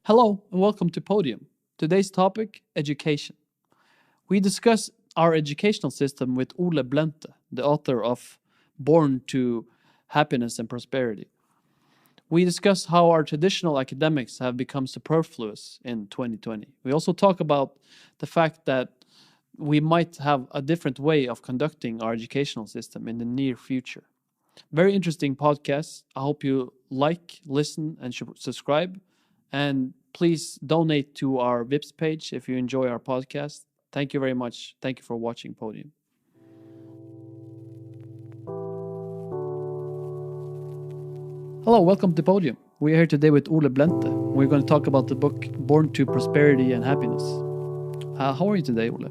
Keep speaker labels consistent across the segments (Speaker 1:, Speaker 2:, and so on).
Speaker 1: Hello and welcome to Podium. Today's topic, education. We discuss our educational system with Ole Blente, the author of Born to Happiness and Prosperity. We discuss how our traditional academics have become superfluous in 2020. We also talk about the fact that we might have a different way of conducting our educational system in the near future. Very interesting podcast. I hope you like, listen, and subscribe. And please donate to our Vips page if you enjoy our podcast. Thank you very much. Thank you for watching Podium. Hello, welcome to Podium. We're here today with Ole Blente. We're going to talk about the book Born to Prosperity and Happiness. How are you today, Ole?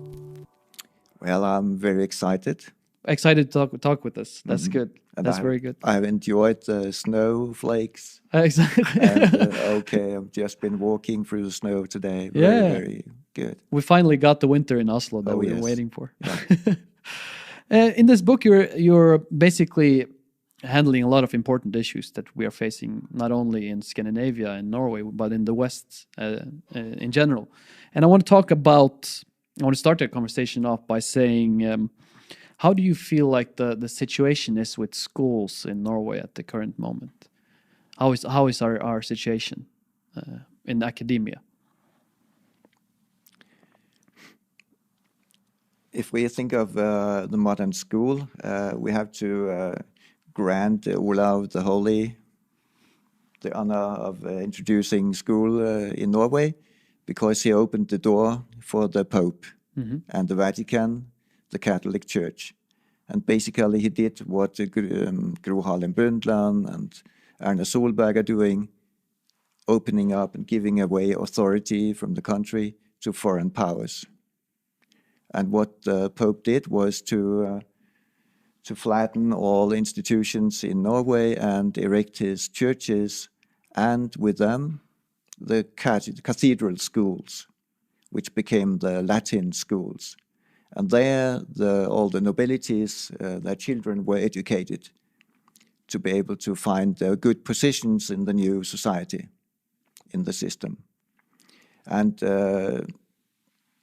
Speaker 2: Well, I'm very excited.
Speaker 1: Excited to talk with us. That's good.
Speaker 2: And
Speaker 1: That's very good.
Speaker 2: I've enjoyed the snowflakes.
Speaker 1: Exactly.
Speaker 2: And, I've just been walking through the snow today. Very good.
Speaker 1: We finally got the winter in Oslo that we were waiting for.
Speaker 2: Yeah.
Speaker 1: In this book, you're basically handling a lot of important issues that we are facing, not only in Scandinavia and Norway, but in the West in general. And I want to start the conversation off by saying, how do you feel like the situation is with schools in Norway at the current moment? How is our situation in academia?
Speaker 2: If we think of the modern school, we have to grant Olav the Holy the honor of introducing school in Norway, because he opened the door for the Pope and the Vatican, the Catholic Church. And basically he did what Gro Harlem Brundtland and Erna Solberg are doing, opening up and giving away authority from the country to foreign powers. And what the Pope did was to flatten all institutions in Norway and erect his churches, and with them the cathedral schools, which became the Latin schools. And there, all the nobilities, their children were educated to be able to find good positions in the new society, in the system. And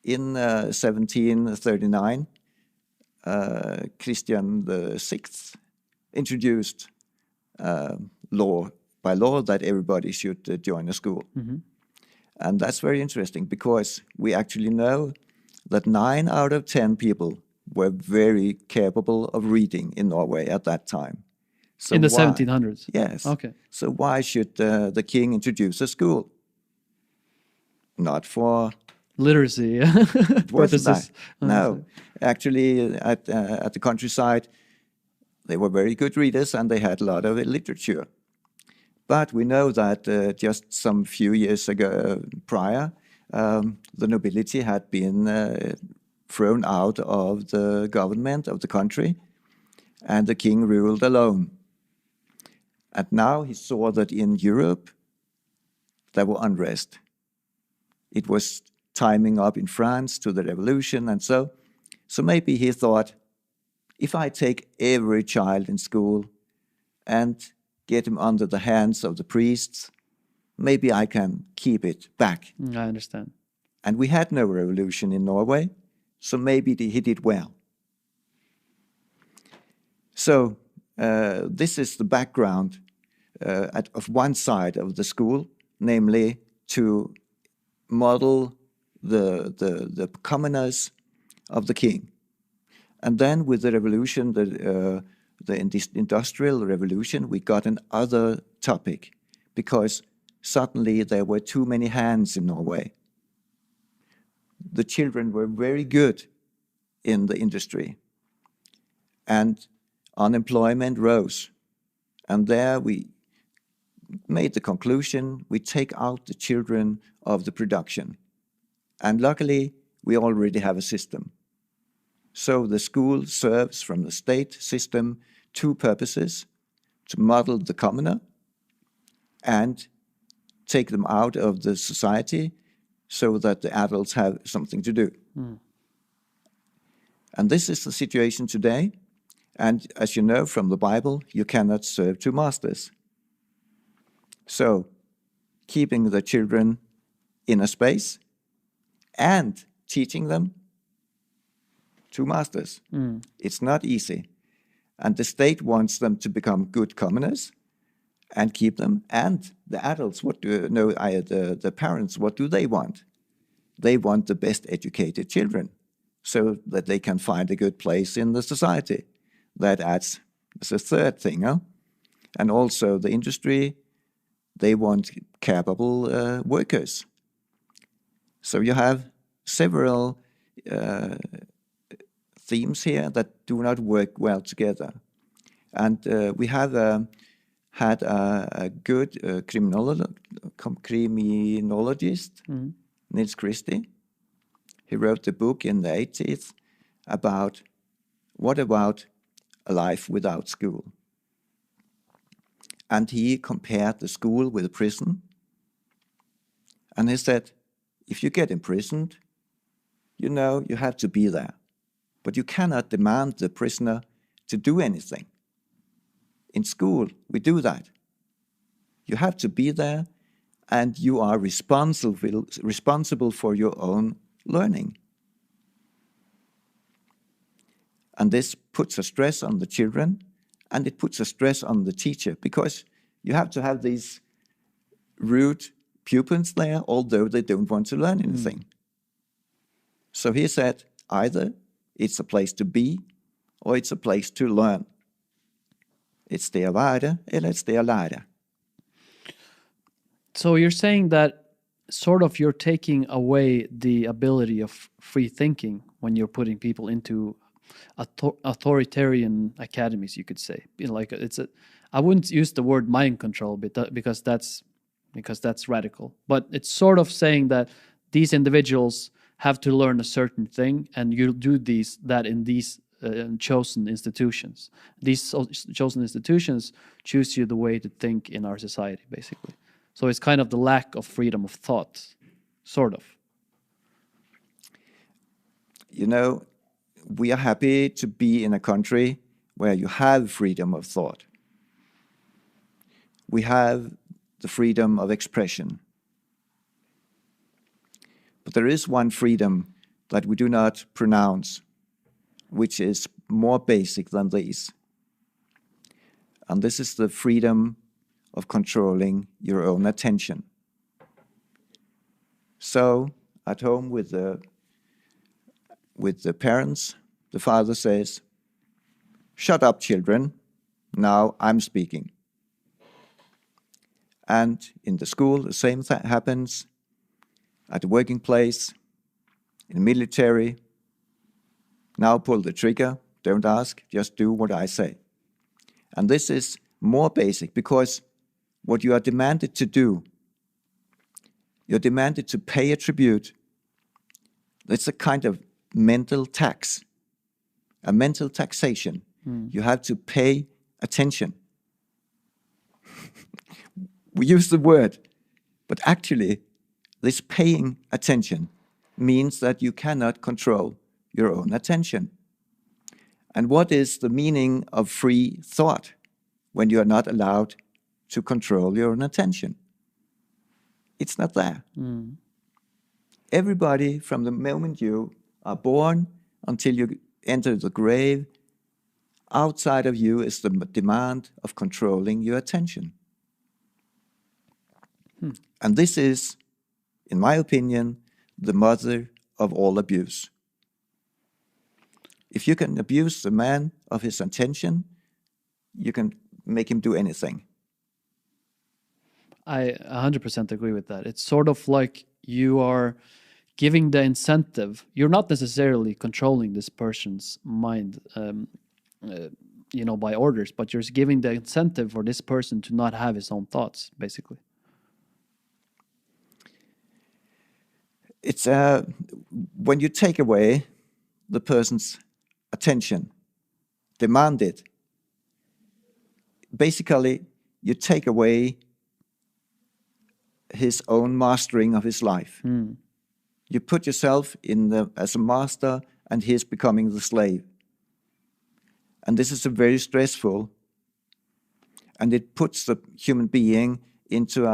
Speaker 2: in 1739, Christian VI introduced by law that everybody should join a school. And that's very interesting, because we actually know that 9 out of 10 people were very capable of reading in Norway at that time. So
Speaker 1: in the 1700s?
Speaker 2: Yes.
Speaker 1: Okay.
Speaker 2: So why should the king introduce a school? Not for
Speaker 1: literacy
Speaker 2: purposes. No. Actually, at the countryside, they were very good readers and they had a lot of literature. But we know that just some few years ago prior, the nobility had been thrown out of the government of the country, and the king ruled alone. And now he saw that in Europe there were unrest. It was timing up in France to the revolution, and so maybe he thought, if I take every child in school and get him under the hands of the priests, maybe I can keep it back.
Speaker 1: I understand.
Speaker 2: And we had no revolution in Norway, so maybe he did well. So this is the background of one side of the school, namely to model the commoners of the king. And then with the revolution, the industrial revolution, we got another topic, because suddenly there were too many hands in Norway. The children were very good in the industry, and unemployment rose. And there we made the conclusion, we take out the children of the production. And luckily, we already have a system. So the school serves from the state system 2 purposes: to model the commoner and take them out of the society so that the adults have something to do. And this is the situation today. And as you know from the Bible, you cannot serve 2 masters. So keeping the children inner space and teaching them, two masters. It's not easy. And the state wants them to become good commoners and keep them. And the adults, the parents, what do they want? They want the best educated children so that they can find a good place in the society. That adds as a third thing. Huh? And also the industry, they want capable workers. So you have several themes here that do not work well together. And we have had a good criminologist, Nils Christie. He wrote a book in the 80s about what about a life without school. And he compared the school with a prison. And he said, if you get imprisoned, you have to be there. But you cannot demand the prisoner to do anything. In school, we do that. You have to be there, and you are responsible for your own learning. And this puts a stress on the children, and it puts a stress on the teacher, because you have to have these rude pupils there, although they don't want to learn anything. So he said, either it's a place to be, or it's a place to learn. It's det å være, eller it's det å lære.
Speaker 1: So you're saying that sort of you're taking away the ability of free thinking when you're putting people into authoritarian academies, you could say. Like I wouldn't use the word mind control because that's radical. But it's sort of saying that these individuals have to learn a certain thing, and you'll do that in these chosen institutions. These chosen institutions choose you the way to think in our society, basically. So it's kind of the lack of freedom of thought, sort of.
Speaker 2: We are happy to be in a country where you have freedom of thought. We have the freedom of expression. But there is one freedom that we do not pronounce, which is more basic than these. And this is the freedom of controlling your own attention. So, at home with the parents, the father says, "Shut up, children. Now I'm speaking." And in the school, the same thing happens. At the working place, in the military. Now pull the trigger. Don't ask. Just do what I say. And this is more basic because what you are demanded to do, you're demanded to pay a tribute. It's a kind of mental tax, a mental taxation. You have to pay attention. We use the word, but actually, this paying attention means that you cannot control your own attention. And what is the meaning of free thought when you are not allowed to control your own attention? It's not there. Everybody, from the moment you are born until you enter the grave, outside of you is the demand of controlling your attention. And this is, in my opinion, the mother of all abuse. If you can abuse the man of his attention, you can make him do anything.
Speaker 1: I 100% agree with that. It's sort of like you are giving the incentive. You're not necessarily controlling this person's mind, by orders, but you're giving the incentive for this person to not have his own thoughts, basically.
Speaker 2: It's when you take away the person's attention, demand it, basically you take away his own mastering of his life. You put yourself as a master, and he is becoming the slave. And this is very stressful, and it puts the human being into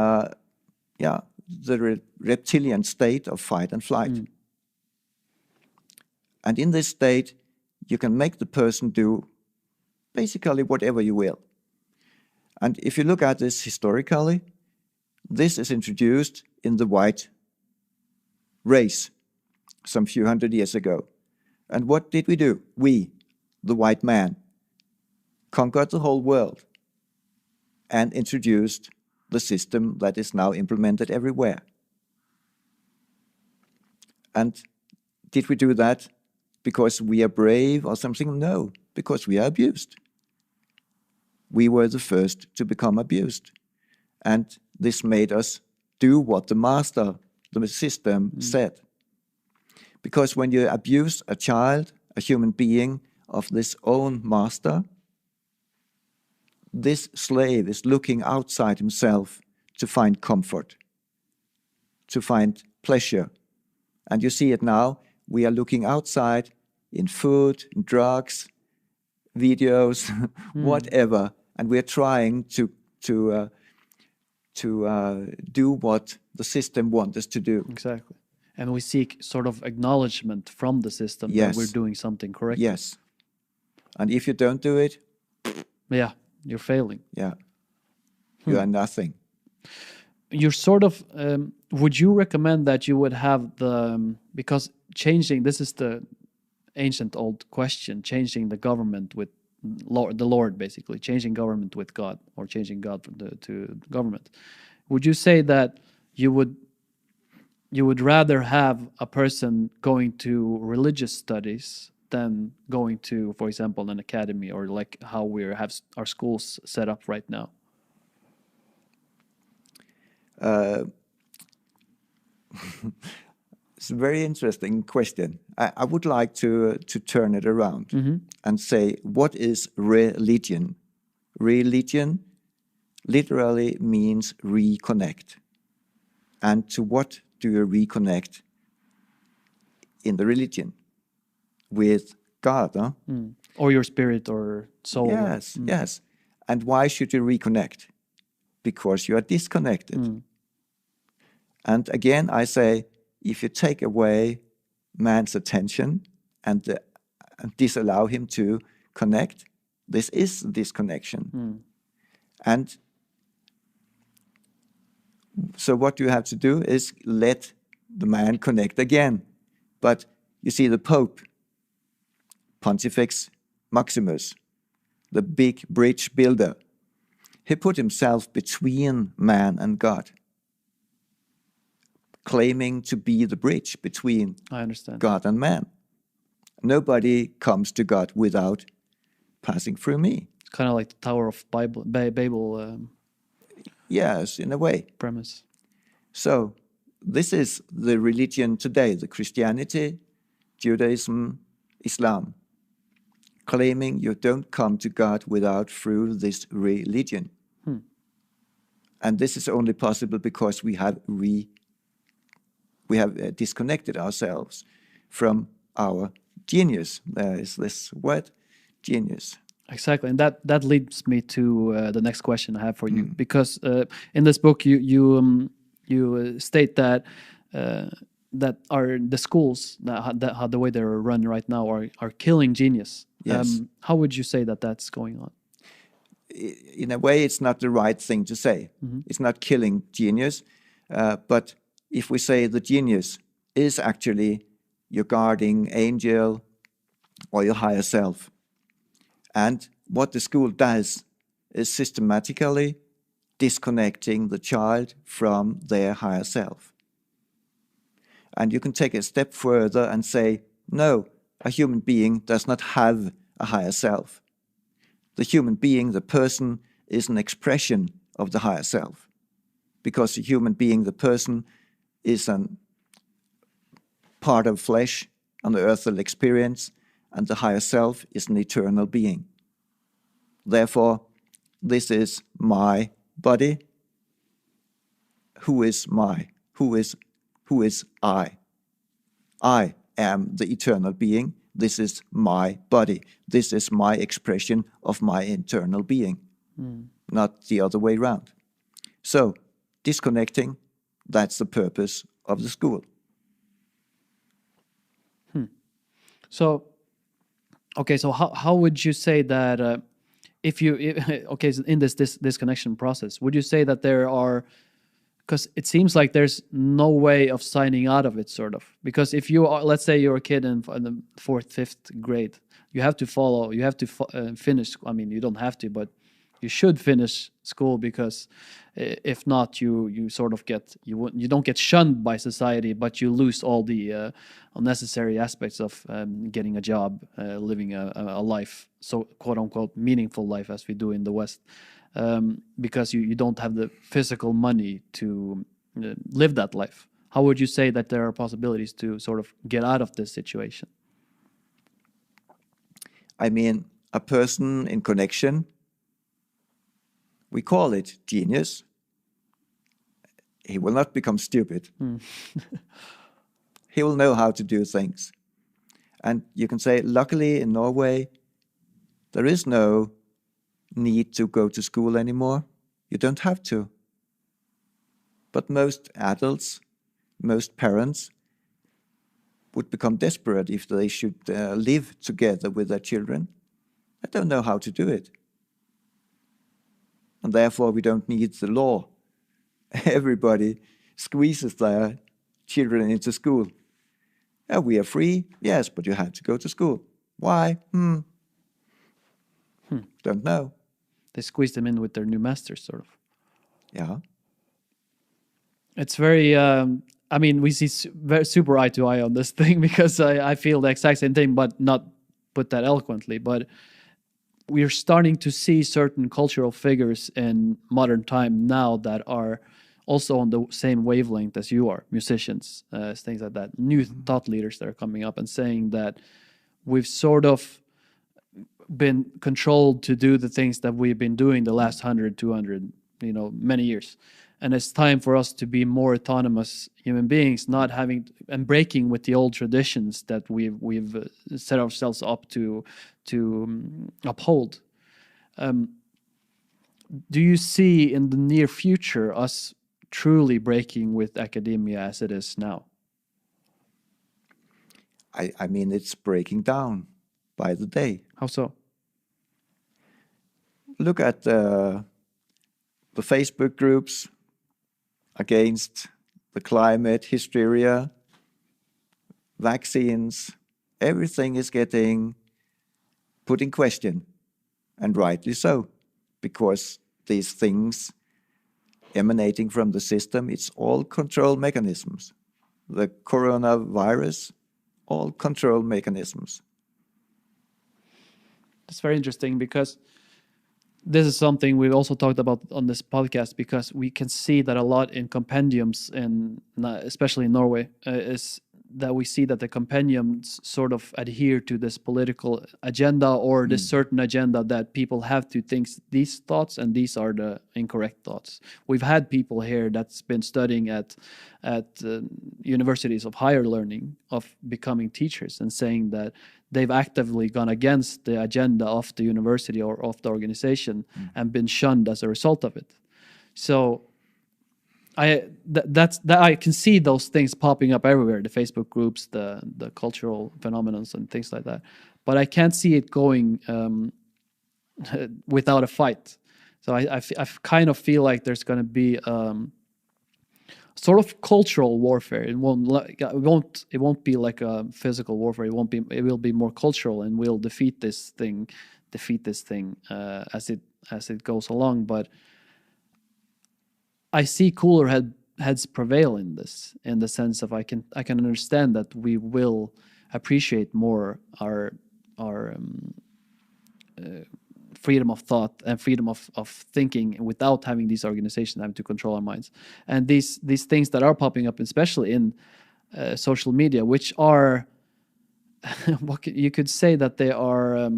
Speaker 2: the reptilian state of fight and flight. And in this state, you can make the person do basically whatever you will. And if you look at this historically, this is introduced in the white race some few hundred years ago. And what did we do? We, the white man, conquered the whole world and introduced the system that is now implemented everywhere. And did we do that because we are brave or something? No, because we are abused. We were the first to become abused. And this made us do what the master, the system, said. Because when you abuse a child, a human being, of this own master, this slave is looking outside himself to find comfort, to find pleasure. And you see it now. We are looking outside in food, in drugs, videos, whatever, and we're trying to do what the system wants us to do.
Speaker 1: Exactly. And we seek sort of acknowledgement from the system that we're doing something correct.
Speaker 2: Yes. And if you don't do it,
Speaker 1: yeah, you're failing.
Speaker 2: Yeah, you are nothing.
Speaker 1: You're sort of, would you recommend that you would have because changing, this is the ancient old question, changing the government with the Lord, basically, changing government with God, or changing God to government. Would you say that you would rather have a person going to religious studies than going to, for example, an academy, or like how we have our schools set up right now?
Speaker 2: It's a very interesting question. I would like to turn it around and say, what is religion? Religion literally means reconnect. And to what do you reconnect in the religion? With God, huh?
Speaker 1: Or your spirit or soul.
Speaker 2: Yes, yes. And why should you reconnect? Because you are disconnected. And again, I say, if you take away man's attention and disallow him to connect, this is disconnection. And so what you have to do is let the man connect again. But you see, the Pope, Pontifex Maximus, the big bridge builder, he put himself between man and God, claiming to be the bridge between God and man. Nobody comes to God without passing through me.
Speaker 1: It's kind of like the Tower of Babel.
Speaker 2: Yes, in a way.
Speaker 1: Premise.
Speaker 2: So this is the religion today, the Christianity, Judaism, Islam, claiming you don't come to God without through this religion. And this is only possible because we have disconnected ourselves from our genius. There is this word, genius.
Speaker 1: Exactly, and that leads me to the next question I have for you, because in this book you state that the schools, how the way they're run right now are killing genius.
Speaker 2: Yes.
Speaker 1: How would you say that that's going on?
Speaker 2: In a way, it's not the right thing to say. It's not killing genius, but if we say the genius is actually your guardian angel or your higher self, and what the school does is systematically disconnecting the child from their higher self. And you can take a step further and say, no, a human being does not have a higher self. The human being, the person, is an expression of the higher self. Because the human being, the person, is a part of flesh, an earthly experience, and the higher self is an eternal being. Therefore, this is my body. Who is I? I am the eternal being. This is my body. This is my expression of my internal being, not the other way around. So, disconnecting That's the purpose of the school.
Speaker 1: So, okay, so how would you say that okay, so in this disconnection process, would you say that there are, because it seems like there's no way of signing out of it, sort of, because if you are, let's say you're a kid in the 4th, 5th grade, you have to finish. I mean, you don't have to, but you should finish school, because if not, you sort of you don't get shunned by society, but you lose all the unnecessary aspects of getting a job, living a life, so quote unquote meaningful life, as we do in the West, because you don't have the physical money to live that life. How would you say that there are possibilities to sort of get out of this situation?
Speaker 2: I mean, a person in connection, we call it genius. He will not become stupid. He will know how to do things. And you can say, luckily in Norway, there is no need to go to school anymore. You don't have to. But most adults, most parents would become desperate if they should live together with their children. I don't know how to do it. And therefore we don't need the law. Everybody squeezes their children into school. We are free, yes, but you have to go to school. Why? Don't know.
Speaker 1: They squeeze them in with their new masters, sort of.
Speaker 2: Yeah.
Speaker 1: It's very, I mean, we see super eye to eye on this thing, because I feel the exact same thing, but not put that eloquently. But we're starting to see certain cultural figures in modern time now that are also on the same wavelength as you are, musicians, things like that, new thought leaders that are coming up and saying that we've sort of been controlled to do the things that we've been doing the last 100, 200, many years. And it's time for us to be more autonomous human beings, not having and breaking with the old traditions that we've set ourselves up to uphold. Do you see in the near future us truly breaking with academia as it is now?
Speaker 2: I mean, it's breaking down by the day.
Speaker 1: How so?
Speaker 2: Look at the Facebook groups against the climate, hysteria, vaccines. Everything is getting put in question, and rightly so, because these things emanating from the system, it's all control mechanisms. The coronavirus, all control mechanisms.
Speaker 1: That's very interesting, because this is something we've also talked about on this podcast, because we can see that a lot in compendiums, especially in Norway, is that we see that the compendiums sort of adhere to this political agenda or this certain agenda that people have to think these thoughts and these are the incorrect thoughts. We've had people here that's been studying at universities of higher learning, of becoming teachers, and saying that they've actively gone against the agenda of the university or of the organization and been shunned as a result of it. So I can see those things popping up everywhere, the Facebook groups, the cultural phenomena and things like that. But I can't see it going without a fight. So I kind of feel like there's going to be sort of cultural warfare. It won't be like a physical warfare. It will be more cultural, and we'll defeat this thing as it goes along. But I see cooler heads prevail in this, in the sense of I can understand that we will appreciate more our freedom of thought and freedom of thinking without having these organizations having to control our minds. And these things that are popping up, especially in social media, which are you could say that they are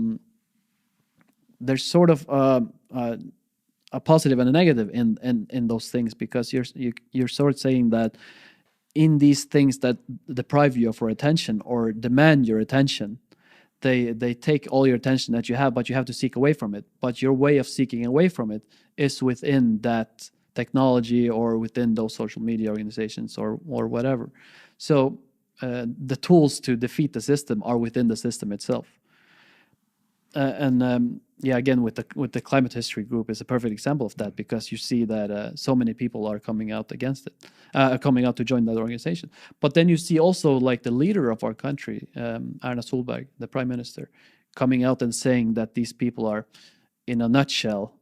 Speaker 1: there's sort of a positive and a negative in those things, because you're sort of saying that in these things that deprive you of your attention or demand your attention, they take all your attention that you have, but you have to seek away from it. But your way of seeking away from it is within that technology or within those social media organizations or whatever. So the tools to defeat the system are within the system itself. Again, with the climate history group is a perfect example of that, because you see that so many people are coming out against it, coming out to join that organization. But then you see also like the leader of our country, Erna Solberg, the prime minister, coming out and saying that these people are, in a nutshell,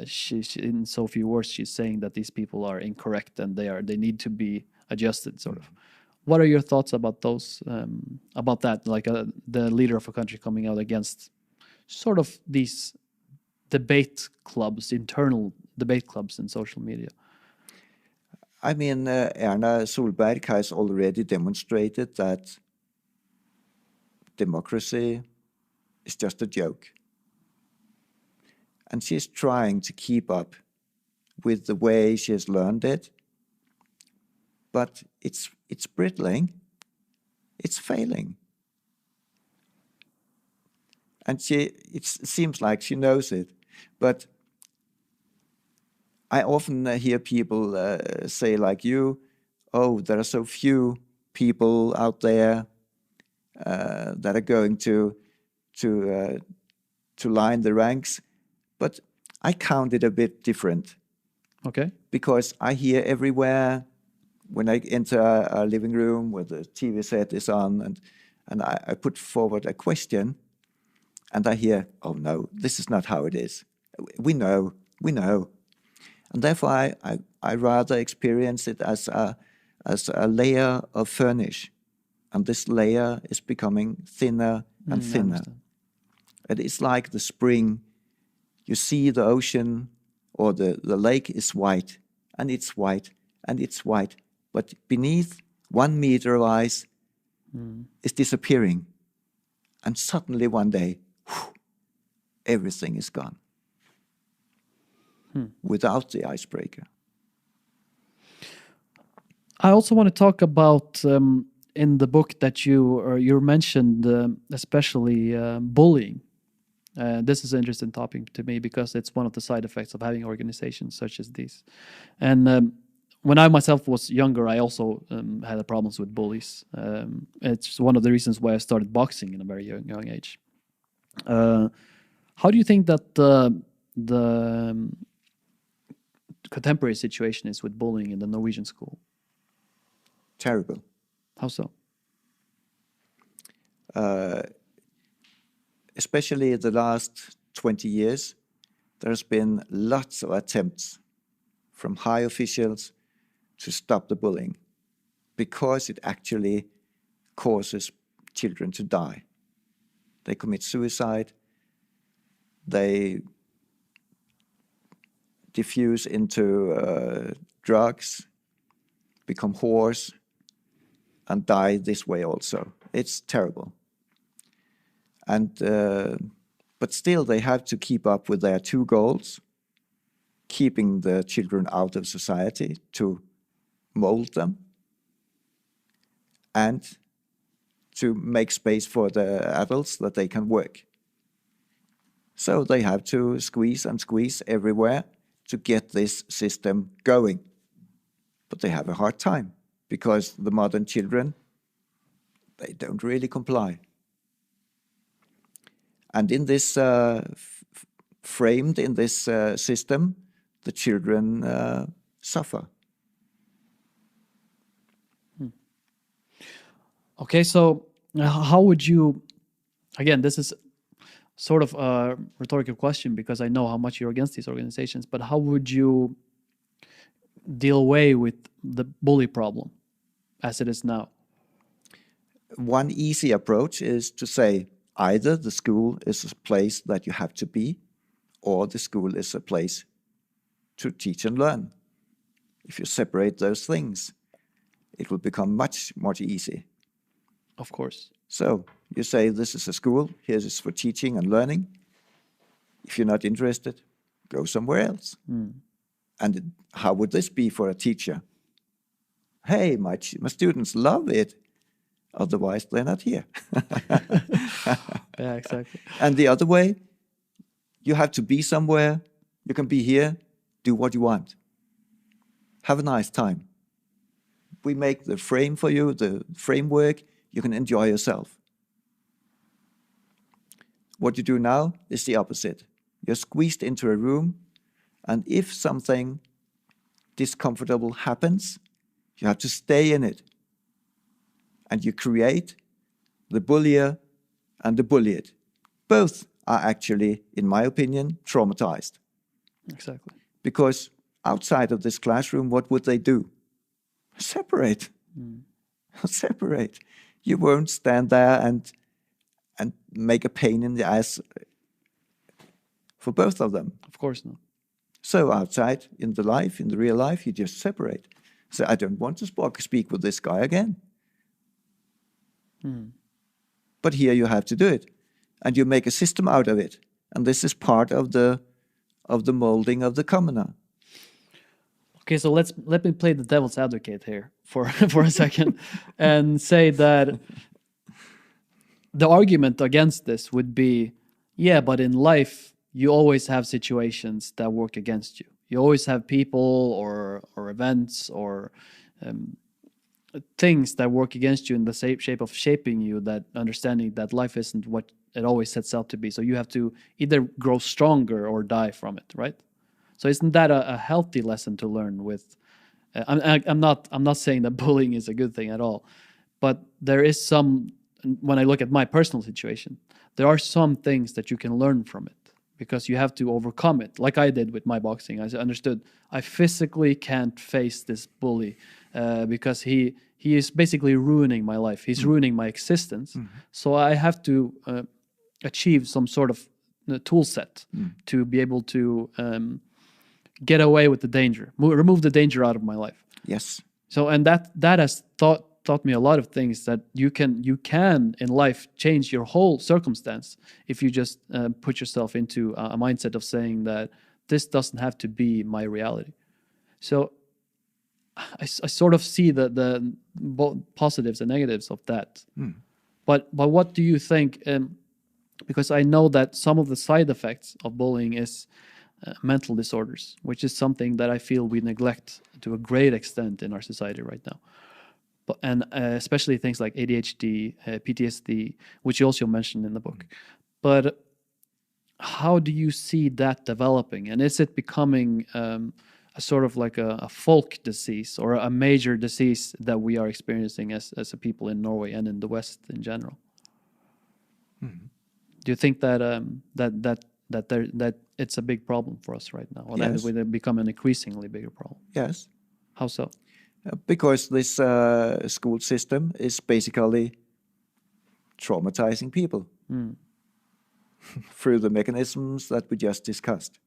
Speaker 1: she in so few words, she's saying that these people are incorrect and they need to be adjusted, sort of. What are your thoughts about those, about that, like the leader of a country coming out against sort of these debate clubs, internal debate clubs in social media?
Speaker 2: I mean, Erna Solberg has already demonstrated that democracy is just a joke. And she's trying to keep up with the way she has learned it. But it's brittling. It's failing. And it seems like she knows it. But I often hear people say, like you, oh, there are so few people out there that are going to line the ranks. But I count it a bit different.
Speaker 1: Okay.
Speaker 2: Because I hear everywhere when I enter a living room where the TV set is on, and I put forward a question, and I hear, oh no, this is not how it is. We know. And therefore I rather experience it as a layer of furnish. And this layer is becoming thinner and thinner. And it's like the spring. You see the ocean or the lake is white, and it's white, and it's white. But beneath 1 meter of ice is disappearing. And suddenly one day, everything is gone. Without the icebreaker.
Speaker 1: I also want to talk about, in the book that you mentioned, especially bullying. This is an interesting topic to me because it's one of the side effects of having organizations such as these. And when I myself was younger, I also had problems with bullies. It's one of the reasons why I started boxing in a very young age. How do you think that the contemporary situation is with bullying in the Norwegian school?
Speaker 2: Terrible.
Speaker 1: How so?
Speaker 2: Especially the last 20 years, there's been lots of attempts from high officials to stop the bullying because it actually causes children to die. They commit suicide, they diffuse into drugs, become whores, and die this way also. It's terrible. And but still they have to keep up with their two goals: keeping the children out of society to mold them, and to make space for the adults that they can work. So they have to squeeze and squeeze everywhere to get this system going. But they have a hard time because the modern children, they don't really comply. And in this, framed in this system, the children suffer.
Speaker 1: Okay, so how would you, again, this is sort of a rhetorical question because I know how much you're against these organizations, but how would you deal away with the bully problem as it is now?
Speaker 2: One easy approach is to say either the school is a place that you have to be, or the school is a place to teach and learn. If you separate those things, it will become much more easy.
Speaker 1: Of course.
Speaker 2: So you say this is a school, here is for teaching and learning. If you're not interested, go somewhere else. And how would this be for a teacher? Hey, my students love it. Otherwise, they're not here.
Speaker 1: Yeah, exactly.
Speaker 2: And the other way, you have to be somewhere. You can be here, do what you want. have a nice time. We make the frame for you, the framework, you can enjoy yourself. What you do now is the opposite. You're squeezed into a room, and if something discomfortable happens, you have to stay in it. And you create the bullier and the bullied. Both are actually, in my opinion, traumatized.
Speaker 1: Exactly.
Speaker 2: Because outside of this classroom, what would they do? Separate. Separate. You won't stand there and make a pain in the ass for both of them.
Speaker 1: Of course not.
Speaker 2: So outside, in the real life, you just separate. So I don't want to speak with this guy again. But here you have to do it. And you make a system out of it. And this is part of the molding of the commoner.
Speaker 1: Okay, so let me play the devil's advocate here for a second and say that the argument against this would be, yeah, but in life, you always have situations that work against you. You always have people or events or things that work against you in the shape of shaping you, that understanding that life isn't what it always sets out to be. So you have to either grow stronger or die from it, right? So isn't that a healthy lesson to learn with? I'm not saying that bullying is a good thing at all, but there is some. When I look at my personal situation, there are some things that you can learn from it because you have to overcome it. Like I did with my boxing, I understood I physically can't face this bully because he is basically ruining my life. He's ruining my existence. So I have to achieve some sort of tool set to be able to get away with the danger, remove the danger out of my life.
Speaker 2: Yes.
Speaker 1: So, and that has taught me a lot of things, that you can in life change your whole circumstance if you just put yourself into a mindset of saying that this doesn't have to be my reality. So I sort of see the both positives and negatives of that. But what do you think? Because I know that some of the side effects of bullying is mental disorders, which is something that I feel we neglect to a great extent in our society right now. And especially things like ADHD, PTSD, which you also mentioned in the book. But how do you see that developing? And is it becoming a sort of like a folk disease or a major disease that we are experiencing as a people in Norway and in the West in general? Do you think that that it's a big problem for us right now, or that it will become an increasingly bigger problem?
Speaker 2: Yes.
Speaker 1: How so?
Speaker 2: Because this school system is basically traumatizing people through the mechanisms that we just discussed.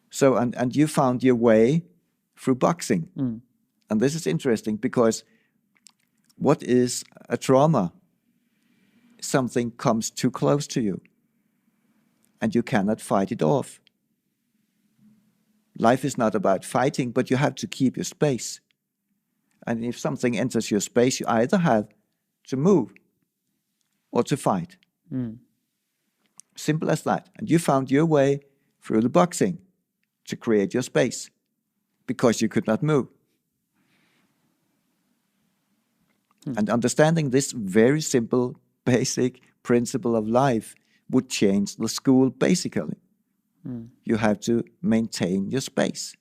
Speaker 2: So, and you found your way through boxing. And this is interesting because what is a trauma? Something comes too close to you and you cannot fight it off. Life is not about fighting, but you have to keep your space. And if something enters your space, you either have to move or to fight. Simple as that. And you found your way through the boxing to create your space because you could not move. And understanding this very simple, basic principle of life would change the school basically. You have to maintain your space.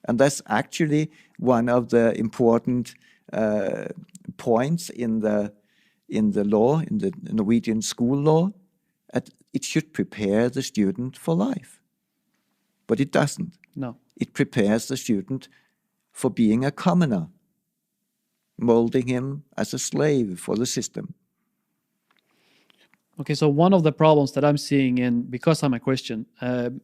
Speaker 2: And that's actually one of the important points in the law, in the Norwegian school law. It should prepare the student for life. But it doesn't.
Speaker 1: No.
Speaker 2: It prepares the student for being a commoner, molding him as a slave for the system.
Speaker 1: Okay, so one of the problems that I'm seeing because I'm a Christian,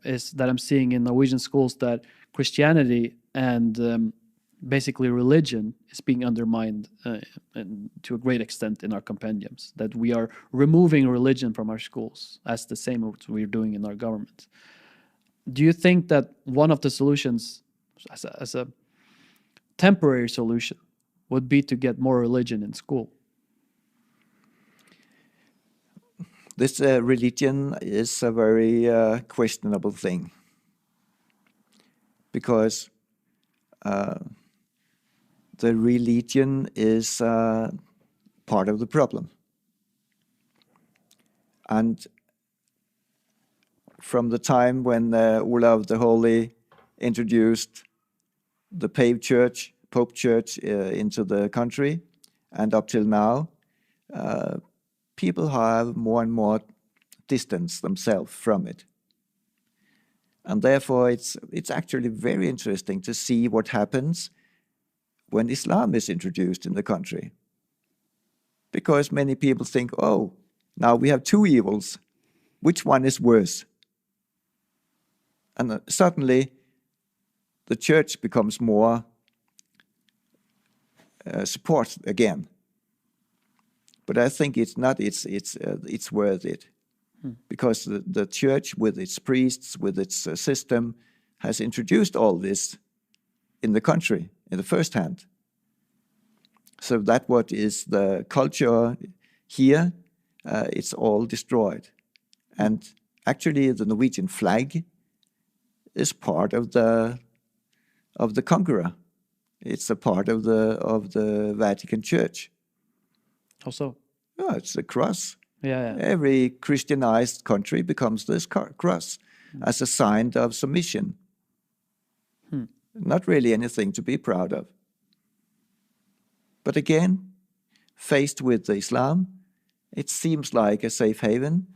Speaker 1: is that I'm seeing in Norwegian schools that Christianity and basically religion is being undermined and to a great extent in our compendiums, that we are removing religion from our schools as the same as we're doing in our government. Do you think that one of the solutions, as a temporary solution, would be to get more religion in school?
Speaker 2: This religion is a very questionable thing. because the religion is part of the problem. And from the time when Olav the Holy introduced the Pope Church into the country, and up till now, people have more and more distanced themselves from it. And therefore, it's actually very interesting to see what happens when Islam is introduced in the country. Because many people think, oh, now we have two evils. Which one is worse? And suddenly, the church becomes more support again. But I think it's not. It's worth it, because the church, with its priests, with its system, has introduced all this in the country in the first hand. So that what is the culture here, it's all destroyed. And actually, the Norwegian flag is part of the conqueror. It's a part of the Vatican Church.
Speaker 1: How so?
Speaker 2: Oh, it's a cross.
Speaker 1: Yeah.
Speaker 2: Every Christianized country becomes this cross as a sign of submission. Not really anything to be proud of. But again, faced with Islam, it seems like a safe haven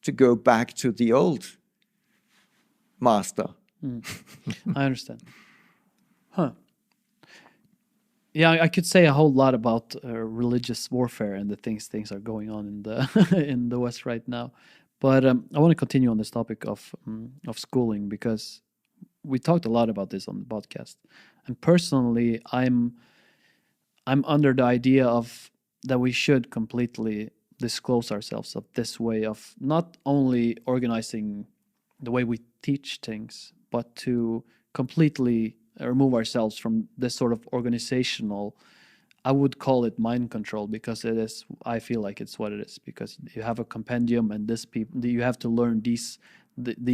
Speaker 2: to go back to the old master.
Speaker 1: I understand. Yeah, I could say a whole lot about religious warfare and the things are going on in the in the West right now, but I want to continue on this topic of schooling, because we talked a lot about this on the podcast, and personally, I'm under the idea of that we should completely disclose ourselves of this way of not only organizing the way we teach things, but to completely remove ourselves from this sort of organizational, I would call it mind control, because it is, I feel like it's what it is, because you have a compendium and you have to learn these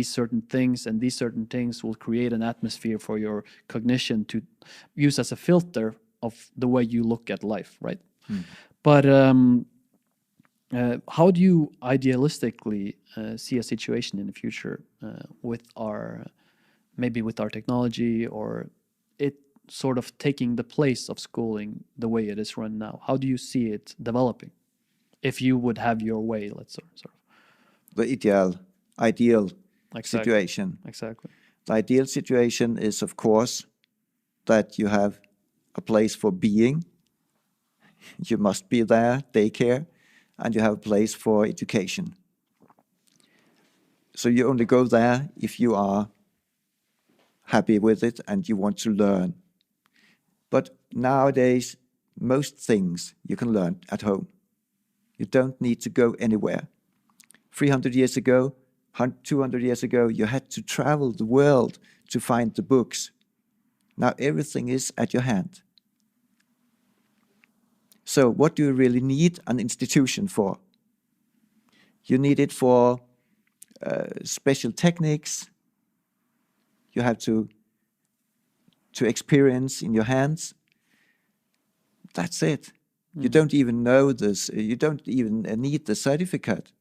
Speaker 1: certain things, and these certain things will create an atmosphere for your cognition to use as a filter of the way you look at life, right? But how do you idealistically see a situation in the future with our technology, or it sort of taking the place of schooling the way it is run now? How do you see it developing if you would have your way, let's sort of?
Speaker 2: The ideal
Speaker 1: Exactly.
Speaker 2: situation.
Speaker 1: Exactly.
Speaker 2: The ideal situation is, of course, that you have a place for being. You must be there, daycare, and you have a place for education. So you only go there if you are happy with it and you want to learn. But nowadays, most things you can learn at home. You don't need to go anywhere. 300 years ago, 200 years ago, you had to travel the world to find the books. Now everything is at your hand. So what do you really need an institution for? You need it for special techniques. You have to experience in your hands. That's it. You don't even know this. You don't even need the certificate.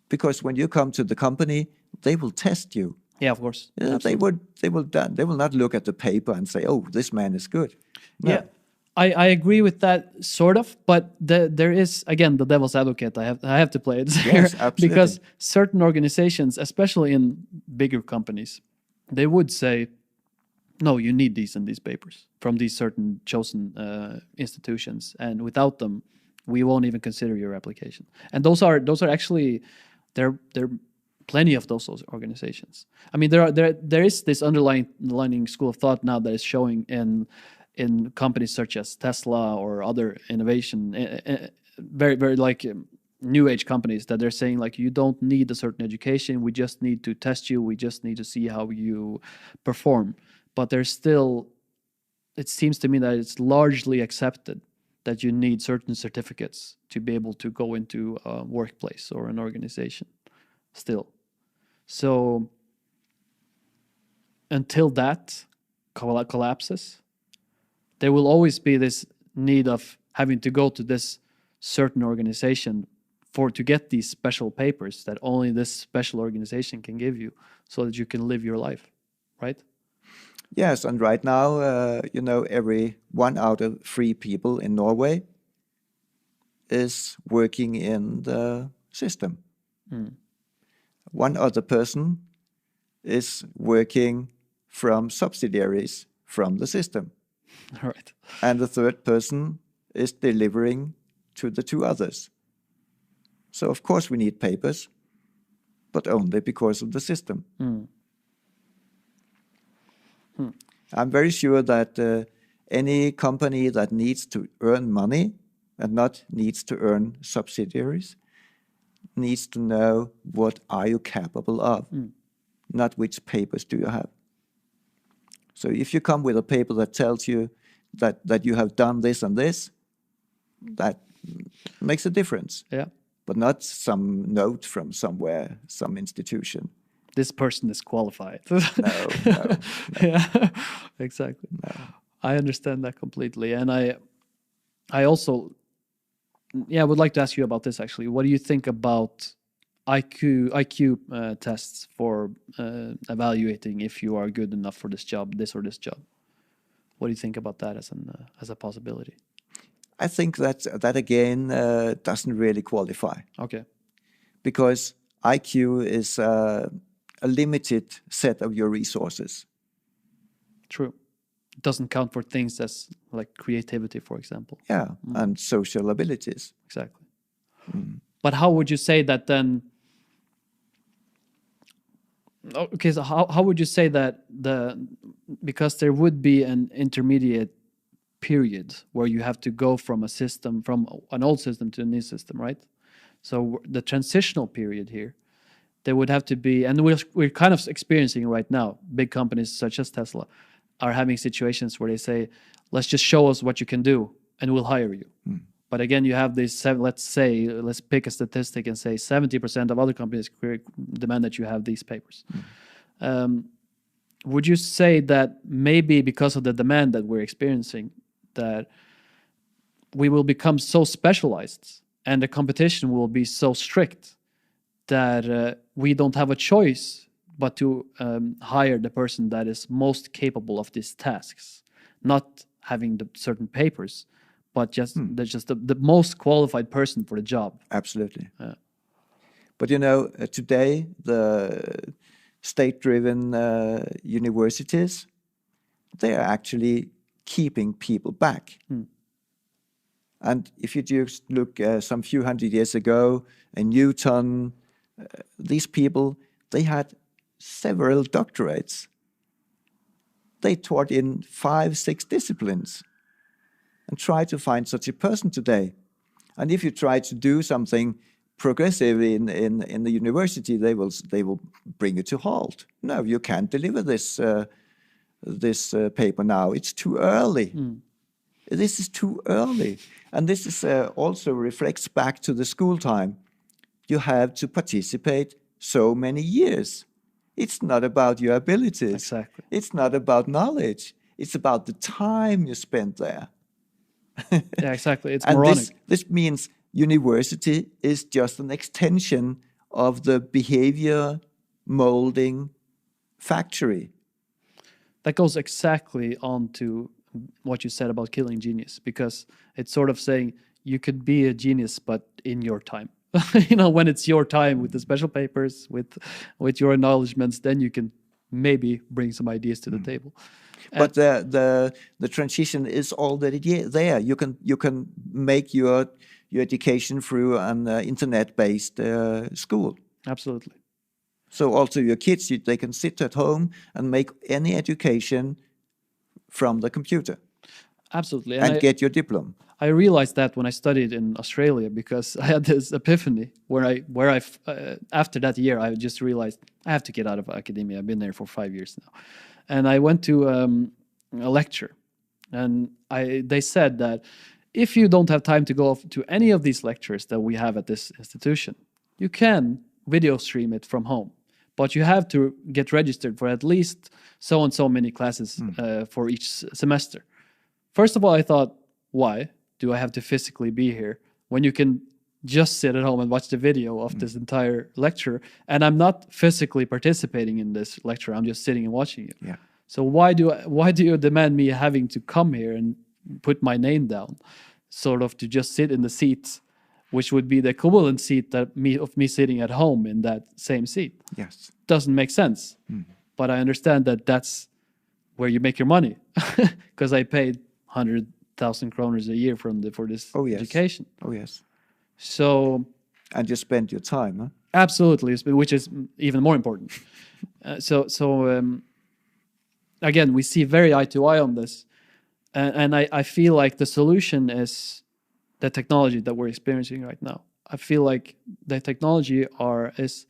Speaker 2: Because when you come to the company, they will test you.
Speaker 1: Yeah, of course.
Speaker 2: They will not look at the paper and say, "Oh, this man is good." No.
Speaker 1: Yeah, I agree with that sort of, but there is, again, the devil's advocate. I have to play it here.
Speaker 2: Yes, absolutely.
Speaker 1: Because certain organizations, especially in bigger companies, they would say, no, you need these and these papers from these certain chosen institutions, and without them, we won't even consider your application. And those are actually there plenty of those organizations. I mean, there is this underlying school of thought now that is showing in companies such as Tesla or other innovation, very very like new age companies, that they're saying like, you don't need a certain education, we just need to test you, we just need to see how you perform. But there's still, it seems to me that it's largely accepted that you need certain certificates to be able to go into a workplace or an organization still. So until that collapses, there will always be this need of having to go to this certain organization to get these special papers that only this special organization can give you, so that you can live your life, right?
Speaker 2: Yes, and right now, every 1 out of 3 people in Norway is working in the system. One other person is working from subsidiaries from the system.
Speaker 1: Right.
Speaker 2: And the third person is delivering to the 2 others. So of course we need papers, but only because of the system. I'm very sure that any company that needs to earn money and not needs to earn subsidiaries needs to know what are you capable of, not which papers do you have. So if you come with a paper that tells you that you have done this and this, that makes a difference.
Speaker 1: Yeah.
Speaker 2: But not some note from somewhere, some institution.
Speaker 1: This person is qualified.
Speaker 2: No.
Speaker 1: Yeah, exactly.
Speaker 2: No.
Speaker 1: I understand that completely. And I also, would like to ask you about this actually. What do you think about IQ tests for evaluating if you are good enough for this job, this or this job? What do you think about that as a possibility?
Speaker 2: I think that again doesn't really qualify.
Speaker 1: Okay.
Speaker 2: Because IQ is a limited set of your resources.
Speaker 1: True. It doesn't count for things as like creativity, for example.
Speaker 2: Yeah, and social abilities.
Speaker 1: Exactly. But how would you say that then? Okay, so how would you say that because there would be an intermediate period where you have to go from an old system to a new system, right? So the transitional period here, there would have to be, and we're kind of experiencing right now, big companies such as Tesla are having situations where they say, let's just show us what you can do and we'll hire you. But again, you have these, let's pick a statistic and say 70% of other companies demand that you have these papers. Would you say that maybe because of the demand that we're experiencing, that we will become so specialized and the competition will be so strict that we don't have a choice but to hire the person that is most capable of these tasks, not having the certain papers, but just the most qualified person for the job?
Speaker 2: Absolutely. But today the state-driven universities, they are actually keeping people back. And if you just look some few hundred years ago in Newton, these people, they had several doctorates. They taught in 5, 6 disciplines. And try to find such a person today. And if you try to do something progressive in the university, they will bring you to halt. No, you can't deliver this paper now. It's too early. This is too early. And this is also reflects back to the school time. You have to participate so many years. It's not about your abilities.
Speaker 1: Exactly.
Speaker 2: It's not about knowledge. It's about the time you spent there.
Speaker 1: Yeah, exactly. It's
Speaker 2: and
Speaker 1: moronic.
Speaker 2: This means university is just an extension of the behavior molding factory.
Speaker 1: That goes exactly on to what you said about killing genius, because it's sort of saying you could be a genius, but in your time. When it's your time with the special papers, with your acknowledgements, then you can maybe bring some ideas to the table.
Speaker 2: But the transition is already there. You can make your education through an internet-based school.
Speaker 1: Absolutely.
Speaker 2: So also your kids, they can sit at home and make any education from the computer.
Speaker 1: Absolutely.
Speaker 2: And get your diploma.
Speaker 1: I realized that when I studied in Australia, because I had this epiphany where I after that year, I just realized I have to get out of academia. I've been there for 5 years now. And I went to a lecture, and they said that if you don't have time to go to any of these lectures that we have at this institution, you can video stream it from home. but you have to get registered for at least so and so many classes for each semester. First of all, I thought, why do I have to physically be here when you can just sit at home and watch the video of this entire lecture? And I'm not physically participating in this lecture. I'm just sitting and watching it.
Speaker 2: Yeah.
Speaker 1: So why do you demand me having to come here and put my name down, sort of to just sit in the seat, which would be the equivalent seat of me sitting at home in that same seat?
Speaker 2: Yes.
Speaker 1: Doesn't make sense. But I understand that that's where you make your money, because I paid 100,000 kroners a year for this education.
Speaker 2: Oh yes.
Speaker 1: So.
Speaker 2: And you spend your time, huh?
Speaker 1: Absolutely, which is even more important. Again, we see very eye to eye on this, and I feel like the solution is the technology that we're experiencing right now. I feel like the technology is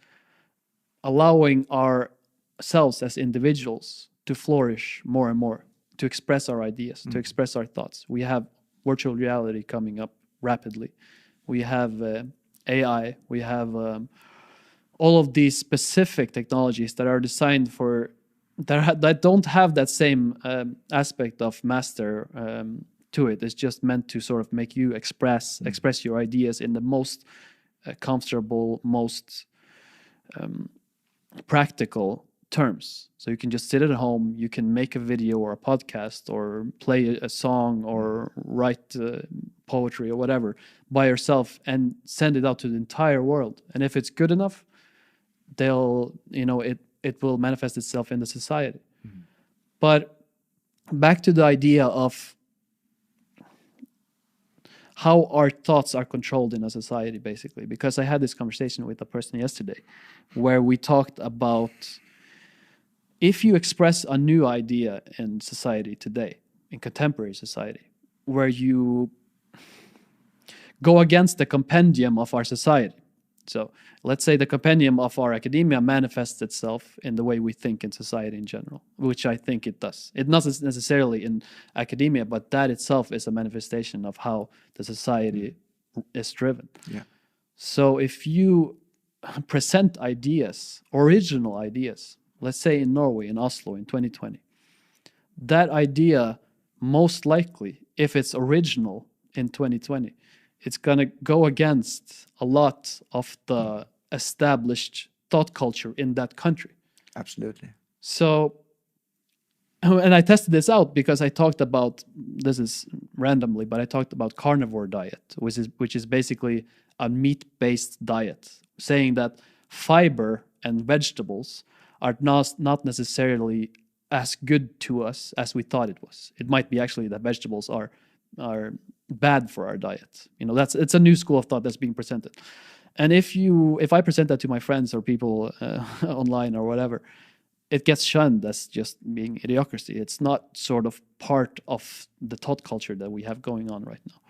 Speaker 1: allowing ourselves as individuals to flourish more and more, to express our ideas, to express our thoughts. We have virtual reality coming up rapidly. We have AI. We have all of these specific technologies that are designed for that don't have that same aspect of master to it. It's just meant to sort of make you express your ideas in the most comfortable, most practical terms. So you can just sit at home, you can make a video or a podcast or play a song or write poetry or whatever by yourself and send it out to the entire world. And if it's good enough, it will manifest itself in the society. But back to the idea of how our thoughts are controlled in a society, basically, because I had this conversation with a person yesterday where we talked about if you express a new idea in society today, in contemporary society, where you go against the compendium of our society. So let's say the compendium of our academia manifests itself in the way we think in society in general, which I think it does. It's not necessarily in academia, but that itself is a manifestation of how the society is driven.
Speaker 2: Yeah.
Speaker 1: So if you present ideas, original ideas, let's say in Norway, in Oslo in 2020, that idea most likely, if it's original in 2020, it's going to go against a lot of the established thought culture in that country.
Speaker 2: Absolutely.
Speaker 1: So, and I tested this out because I talked about, this is randomly, but I talked about carnivore diet, which is basically a meat-based diet, saying that fiber and vegetables are not necessarily as good to us as we thought it was. It might be actually that vegetables are bad for our diet. It's a new school of thought that's being presented. And if I present that to my friends or people online or whatever, it gets shunned as just being idiocracy. It's not sort of part of the thought culture that we have going on right now.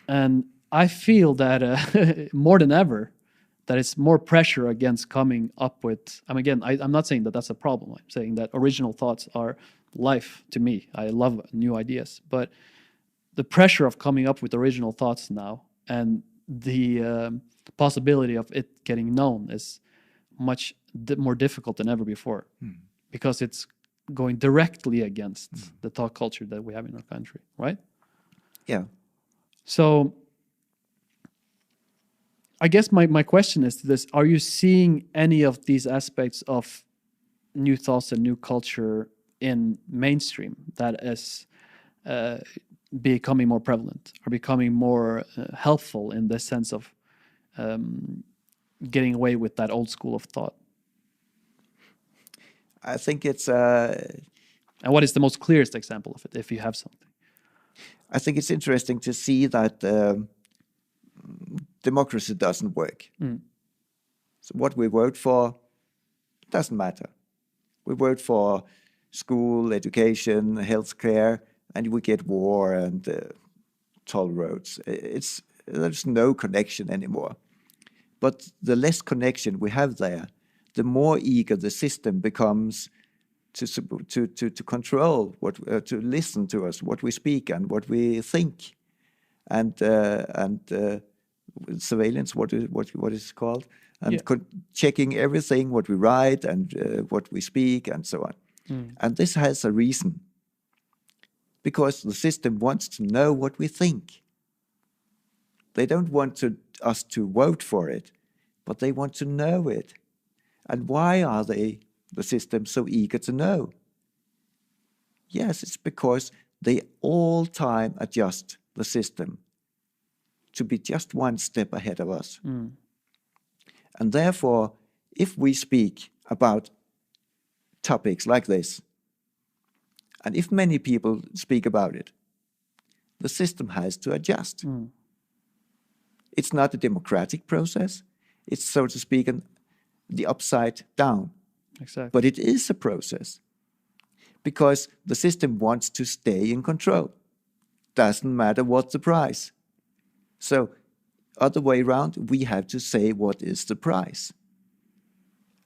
Speaker 1: And I feel that more than ever, that it's more pressure against coming up with, I'm not saying that that's a problem. I'm saying that original thoughts are life to me. I love new ideas. But the pressure of coming up with original thoughts now and the possibility of it getting known is much more difficult than ever before, because it's going directly against the thought culture that we have in our country, right?
Speaker 2: Yeah.
Speaker 1: So I guess my question is this: are you seeing any of these aspects of new thoughts and new culture in mainstream that is becoming more prevalent or becoming more helpful in the sense of getting away with that old school of thought?
Speaker 2: I think it's...
Speaker 1: and what is the most clearest example of it, if you have something?
Speaker 2: I think it's interesting to see that democracy doesn't work. So what we vote for doesn't matter. We vote for school, education, healthcare, and we get war and toll roads. There's no connection anymore. But the less connection we have there, the more eager the system becomes to control to listen to us, what we speak and what we think, and surveillance, what is it called, and
Speaker 1: Yeah.
Speaker 2: checking everything, what we write and what we speak and so on. And this has a reason, because the system wants to know what we think. They don't want us to vote for it, but they want to know it. And why are the system, so eager to know? Yes, it's because they all time adjust the system to be just one step ahead of us. And therefore, if we speak about topics like this, and if many people speak about it, the system has to adjust. It's not a democratic process. It's, so to speak, the upside down.
Speaker 1: Exactly.
Speaker 2: But it is a process, because the system wants to stay in control. Doesn't matter what the price. So, other way around, we have to say what is the price.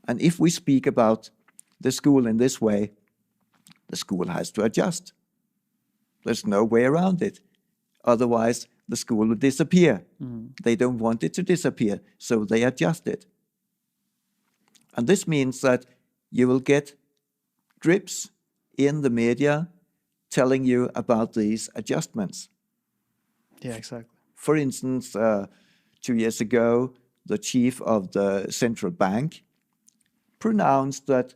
Speaker 2: And if we speak about the school in this way, the school has to adjust. There's no way around it. Otherwise, the school will disappear. They don't want it to disappear, so they adjust it. And this means that you will get drips in the media telling you about these adjustments.
Speaker 1: Yeah, exactly.
Speaker 2: For instance, 2 years ago, the chief of the central bank pronounced that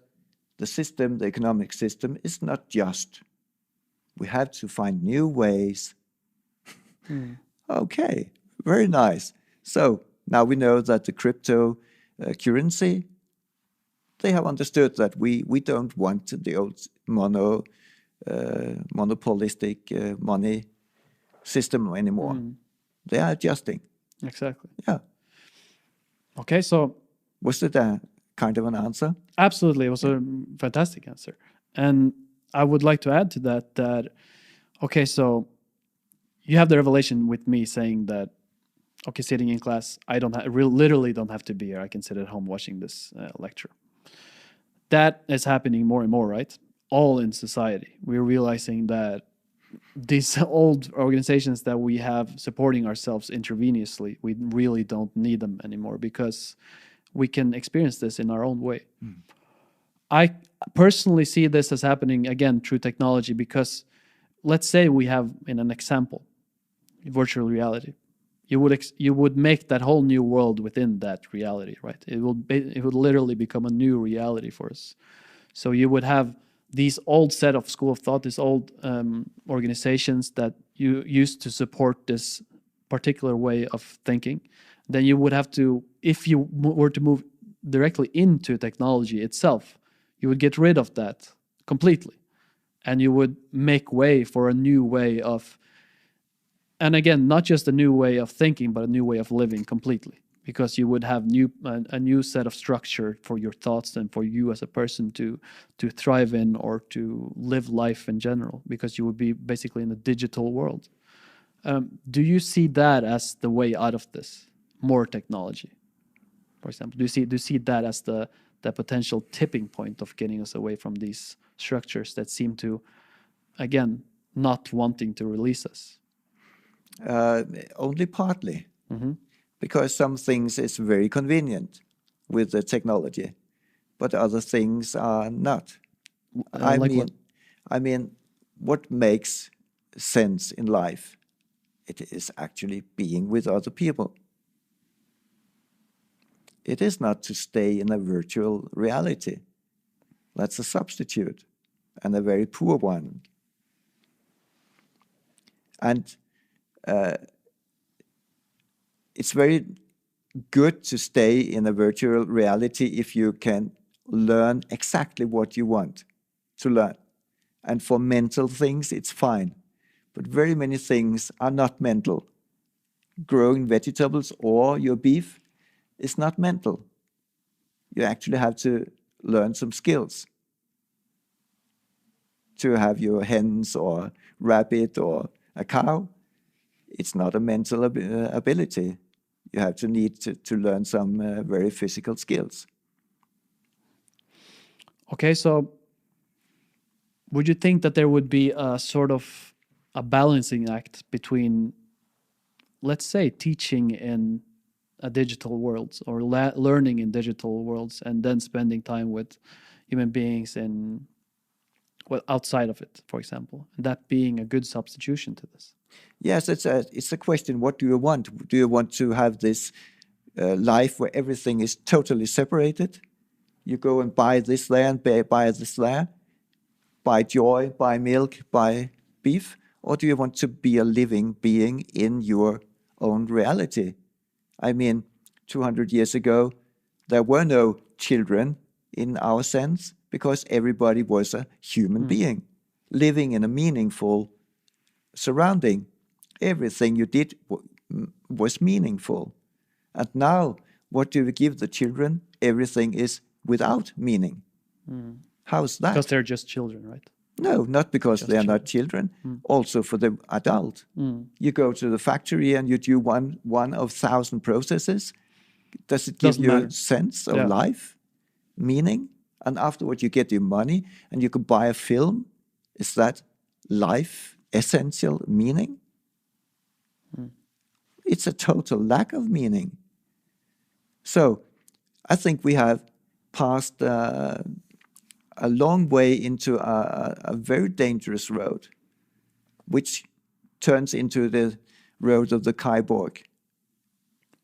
Speaker 2: the system, the economic system, is not just. We have to find new ways. Okay, very nice. So now we know that the crypto currency, they have understood that we don't want the old monopolistic money system anymore. They are adjusting.
Speaker 1: Exactly.
Speaker 2: Yeah.
Speaker 1: Okay, so
Speaker 2: Was it a kind of an answer?
Speaker 1: absolutely, it was a fantastic answer. And I would like to add to that, okay, so you have the revelation with me saying that, okay, sitting in class, I literally don't have to be here. I can sit at home watching this lecture. That is happening more and more, right? All in society. We're realizing that these old organizations that we have supporting ourselves intravenously, we really don't need them anymore, because we can experience this in our own way. I personally see this as happening, again, through technology, because let's say we have, in an example, virtual reality. You would make that whole new world within that reality, right? It would literally become a new reality for us. So you would have these old set of school of thought, these old organizations that you used to support this particular way of thinking. Then you would have to, if you were to move directly into technology itself, you would get rid of that completely. And you would make way for a new way of, and again, not just a new way of thinking, but a new way of living completely. Because you would have a new set of structure for your thoughts and for you as a person to thrive in, or to live life in general, because you would be basically in a digital world. Do you see that as the way out of this? More technology, for example. Do you see that as the potential tipping point of getting us away from these structures that seem to, again, not wanting to release us?
Speaker 2: Only partly. Because some things is very convenient with the technology, but other things are not. I mean, what makes sense in life? It is actually being with other people. It is not to stay in a virtual reality. That's a substitute, and a very poor one. And it's very good to stay in a virtual reality if you can learn exactly what you want to learn. And for mental things, it's fine. But very many things are not mental. Growing vegetables or your beef is not mental. You actually have to learn some skills to have your hens or rabbit or a cow. It's not a mental ability. You have to need to learn some very physical skills.
Speaker 1: Okay, so would you think that there would be a sort of a balancing act between let's say, teaching in a digital world or learning in digital worlds, and then spending time with human beings in outside of it, for example, and that being a good substitution to this?
Speaker 2: Yes, it's a question. What do you want? Do you want to have this life where everything is totally separated? You go and buy this there and buy this there, buy joy, buy milk, buy beef, or do you want to be a living being in your own reality? I mean, 200 years ago, there were no children in our sense because everybody was a human being living in a meaningful surrounding. Everything you did was meaningful. And now, what do we give the children? Everything is without meaning. How's that?
Speaker 1: Because they're just children, right?
Speaker 2: No, not because they are not children. Also for the adult. You go to the factory and you do one of 1,000 processes. Does it give you a sense of life, meaning? And afterward you get your money and you can buy a film. Is that life, essential meaning? It's a total lack of meaning. So I think we have passed a long way into a very dangerous road, which turns into the road of the cyborg,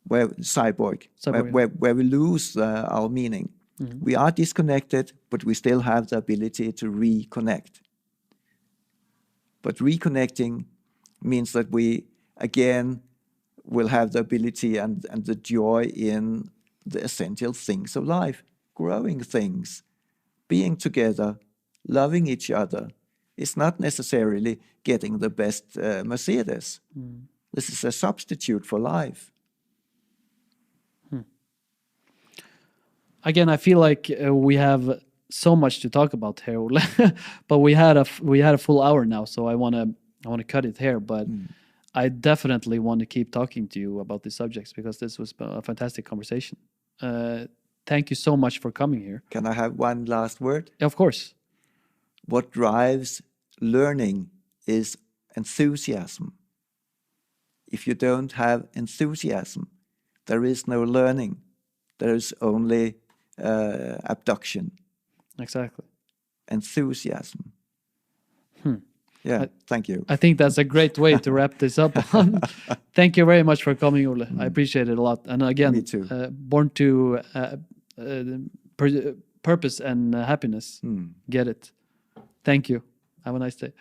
Speaker 2: where we lose our meaning. We are disconnected, but we still have the ability to reconnect. But reconnecting means that we, again, will have the ability and the joy in the essential things of life, growing things, being together, loving each other. It's not necessarily getting the best Mercedes. This is a substitute for life.
Speaker 1: Again, I feel like we have so much to talk about here, Ole. But we had a full hour now, so I want to cut it here. But I definitely want to keep talking to you about these subjects because this was a fantastic conversation. Thank you so much for coming here.
Speaker 2: Can I have one last word?
Speaker 1: Of course.
Speaker 2: What drives learning is enthusiasm. If you don't have enthusiasm, there is no learning. There is only abduction.
Speaker 1: Exactly.
Speaker 2: Enthusiasm. Yeah, thank you.
Speaker 1: I think that's a great way to wrap this up on. Thank you very much for coming, Ole. I appreciate it a lot. And again,
Speaker 2: Me too.
Speaker 1: Born to purpose and happiness. Get it. Thank you. Have a nice day.